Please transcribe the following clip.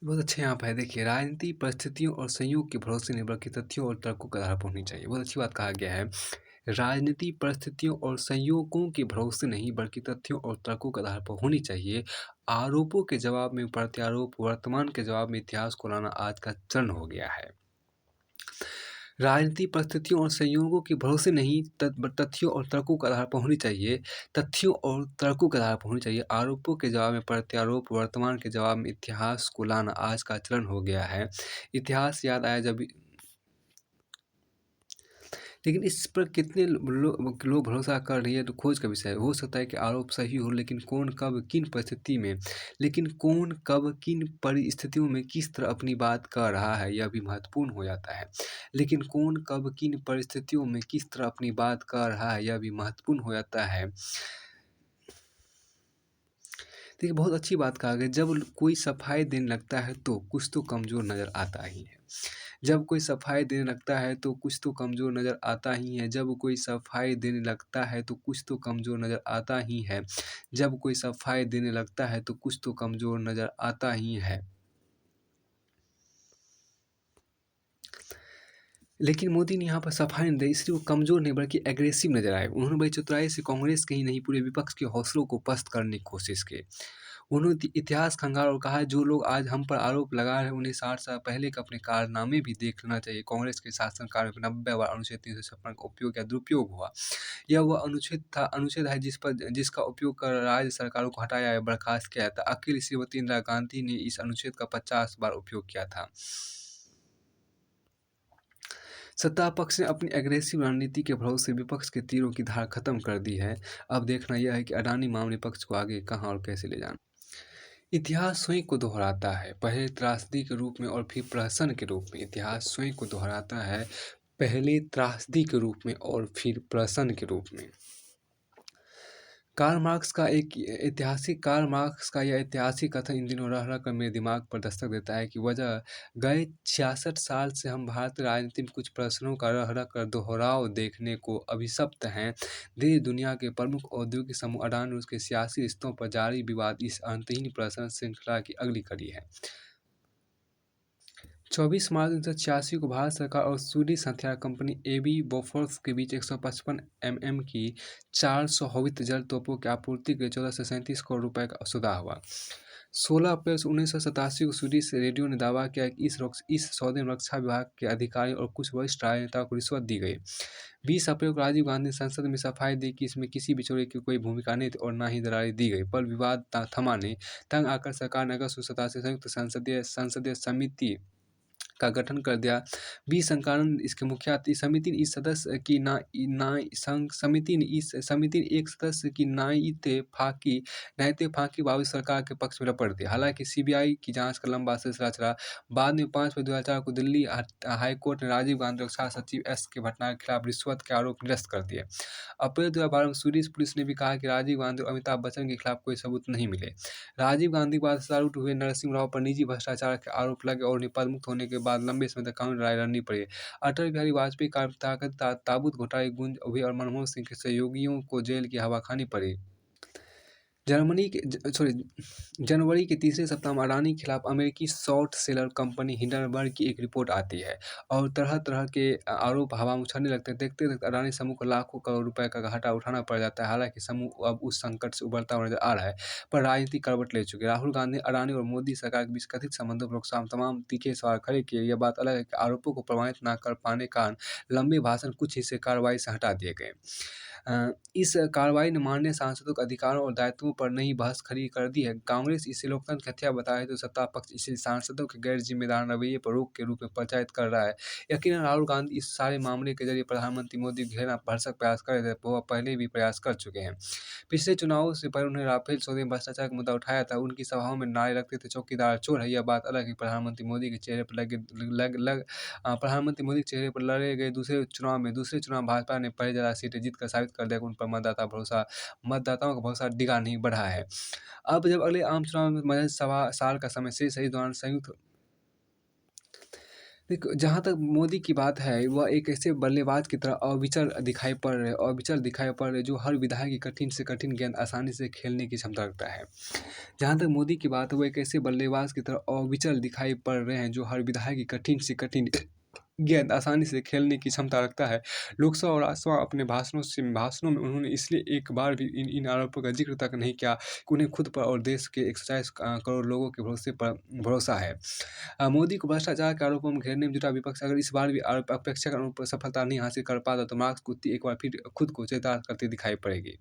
बहुत अच्छे यहाँ पे है देखिए, राजनीति परिस्थितियों और संयोग के भरोसे नहीं बल्कि तथ्यों और तर्कों के आधार पर होनी चाहिए। बहुत अच्छी बात कहा गया है। राजनीति परिस्थितियों और संयोगों के भरोसे नहीं बल्कि तथ्यों और तर्कों के आधार पर होनी चाहिए। आरोपों के जवाब में प्रत्यारोप, वर्तमान के जवाब में इतिहास को लाना आज का चरण हो गया है। राजनीति परिस्थितियों और संयोगों के भरोसे नहीं तथ्यों और तर्कों के आधार पर होनी चाहिए। तथ्यों और तर्कों के आधार पर होनी चाहिए। आरोपों के जवाब में प्रत्यारोप, वर्तमान के जवाब में इतिहास को लाना आज का चलन हो गया है। इतिहास याद आया जब, लेकिन इस पर कितने लोग भरोसा कर रही है तो खोज का विषय है। हो सकता है कि आरोप सही हो, लेकिन कौन कब किन परिस्थिति में, लेकिन कौन कब किन परिस्थितियों में किस तरह अपनी बात कर रहा है यह भी महत्वपूर्ण हो जाता है। लेकिन कौन कब किन परिस्थितियों में किस तरह अपनी बात कर रहा है यह भी महत्वपूर्ण हो जाता है। देखिए, बहुत अच्छी बात कहा गया, जब कोई सफाई देने लगता है तो कुछ तो कमज़ोर नज़र आता ही है। जब कोई सफाई देने लगता है तो कुछ तो कमज़ोर नज़र आता ही है। जब कोई सफाई देने लगता है तो कुछ तो कमज़ोर नज़र आता ही है। जब कोई सफाई देने लगता है तो कुछ तो कमज़ोर नज़र आता ही है। लेकिन मोदी ने यहाँ पर सफाई नहीं दी, इसलिए वो कमज़ोर नहीं बल्कि एग्रेसिव नज़र आए। उन्होंने बड़ी चतुराई से कांग्रेस के ही नहीं पूरे विपक्ष के हौसलों को पस्त करने की कोशिश की। उन्होंने इतिहास खंगाला और कहा, जो लोग आज हम पर आरोप लगा रहे हैं उन्हें 60 साल पहले के अपने कारनामे भी देख लेना चाहिए। कांग्रेस के शासनकाल में 90 बार अनुच्छेद 356 का उपयोग या दुरुपयोग हुआ। यह वह अनुच्छेद है जिसका उपयोग कर राज्य सरकारों को हटाया या बर्खास्त किया था। अकेली श्रीमती इंदिरा गांधी ने इस अनुच्छेद का 50 बार उपयोग किया था। सत्ता पक्ष ने अपनी एग्रेसिव रणनीति के भरोसे विपक्ष के तीरों की धार खत्म कर दी है। अब देखना यह है कि अडानी मामले पक्ष को आगे कहां और कैसे ले जाना। इतिहास स्वयं को दोहराता है, पहले त्रासदी के रूप में और फिर प्रहसन के रूप में। इतिहास स्वयं को दोहराता है, पहले त्रासदी के रूप में और फिर प्रहसन के रूप में। कार्ल मार्क्स का यह ऐतिहासिक कथन इन दिनों रह कर मेरे दिमाग पर दस्तक देता है कि वजह गए 66 साल से हम भारतीय राजनीति में कुछ प्रश्नों का रह रह कर दोहराव देखने को अभिशप्त हैं। देश दुनिया के प्रमुख औद्योगिक समूह अडानी और उसके सियासी रिश्तों पर जारी विवाद इस अंतहीन प्रश्न श्रृंखला की अगली कड़ी है। 24 मार्च 1986 को भारत सरकार और स्वीडिश हथियार कंपनी एबी बोफोर्स के बीच 155 mm की 400 हौवित्ज जल तोपों की आपूर्ति के लिए 14 से 37 करोड़ रुपए का सौदा हुआ। 16 अप्रैल 1987 को स्वीडिश रेडियो ने दावा किया कि इस सौदे में रक्षा विभाग के अधिकारी और कुछ वरिष्ठ राजनेताओं को रिश्वत दी गई। 20 अप्रैल को राजीव गांधी ने संसद में सफाई दी कि इसमें किसी बिचौलिए की कोई भूमिका नहीं थी और न ही दलाली दी गई, पर विवाद थमा नहीं। तंग आकर सरकार ने अगस्त 1987 संयुक्त संसदीय समिति का गठन कर दिया। 20 संकालन इसके मुखिया थी। समिति ने इस सदस्य की समिति ने एक सदस्य की नाइते फाकी बावजूद सरकार के पक्ष में रपट दिया। हालांकि सीबीआई की जांच का लंबा सिलसिला चला। बाद में 5 फरवरी 2004 को दिल्ली हाईकोर्ट ने राजीव गांधी रक्षा सचिव एस के भटनागर के खिलाफ रिश्वत के आरोप निरस्त कर दिए। अप्रैल 2012 में स्वीडिश पुलिस ने भी कहा कि राजीव गांधी और अमिताभ बच्चन के खिलाफ कोई सबूत नहीं मिले। राजीव गांधी के बाद सत्तारूढ़ हुए नरसिंह राव पर निजी भ्रष्टाचार के आरोप लगे और उन्हें पदमुक्त होने के बाद लंबे समय तक कानूनी लड़ाई लड़नी पड़ी। अटल बिहारी वाजपेयी का ताबूत घोटाले की गूंज हुई और मनमोहन सिंह के सहयोगियों को जेल की हवा खानी पड़ी। जनवरी के तीसरे सप्ताह में अडानी के खिलाफ अमेरिकी शॉर्ट सेलर कंपनी हिंडनबर्ग की एक रिपोर्ट आती है और तरह तरह के आरोप हवा में उछलने लगते हैं। देखते देखते अडानी समूह को लाखों करोड़ रुपए का घाटा उठाना पड़ जाता है। हालांकि समूह अब उस संकट से उबरता हुआ नजर आ रहा है, पर राजनीति करवट ले चुकी है। राहुल गांधी, अडानी और मोदी सरकार के बीच कथित संबंधों पर तमाम तीखे सवाल खड़े किए। यह बात अलग है कि आरोपों को प्रमाणित न कर पाने के कारण लंबे भाषण कुछ हिस्से कार्रवाई से हटा दिए गए। इस कार्रवाई ने माननीय सांसदों के अधिकारों और दायित्वों पर नई बहस खड़ी कर दी है। कांग्रेस इसे लोकतंत्र की हत्या बताया है तो सत्ता पक्ष इसे सांसदों के गैर जिम्मेदार रवैये पर रोक के रूप में प्रचारित कर रहा है। यकीनन राहुल गांधी इस सारे मामले के जरिए प्रधानमंत्री मोदी को घेरना भरसक प्रयास कर रहे थे, वह पहले भी प्रयास कर चुके हैं। पिछले चुनावों से पहले उन्होंने राफेल सौदे में भ्रष्टाचार का मुद्दा उठाया था। उनकी सभाओं में नारे लगते थे, चौकीदार चोर है। यह बात अलग है, प्रधानमंत्री मोदी के चेहरे पर लड़े गए दूसरे चुनाव भाजपा ने पहले ज़्यादा सीटें जीतकर साबित कर दिया कि उन पर मतदाताओं का भरोसा डिगा नहीं बढ़ा है। अब जब अगले आम चुनाव में महज सवा साल का समय शेष है, इस दौरान देखो, जहाँ तक मोदी की बात है, वह एक ऐसे बल्लेबाज की तरह अविचल दिखाई पड़ रहे हैं, अविचल दिखाई पड़ रहे हैं, जो हर विधायक की कठिन से कठिन गेंद आसानी से खेलने की क्षमता रखता है। जहाँ तक मोदी की बात है, वो एक ऐसे बल्लेबाज की तरह अविचल दिखाई पड़ रहे हैं, जो हर विधायक की कठिन से कठिन गेंद आसानी से खेलने की क्षमता रखता है। लोकसभा और राज्यसभा अपने भाषणों में उन्होंने इसलिए एक बार भी इन आरोपों का ज़िक्र तक नहीं किया कि उन्हें खुद पर और देश के 140 करोड़ लोगों के भरोसे पर भरोसा है। मोदी को भ्रष्टाचार के आरोपों में घेरने में जुटा विपक्ष अगर इस बार भी अपेक्षाकृत सफलता नहीं हासिल कर पाता, तो मार्क्स गुत्ती एक बार फिर खुद को चरितार्थ करती दिखाई पड़ेगी।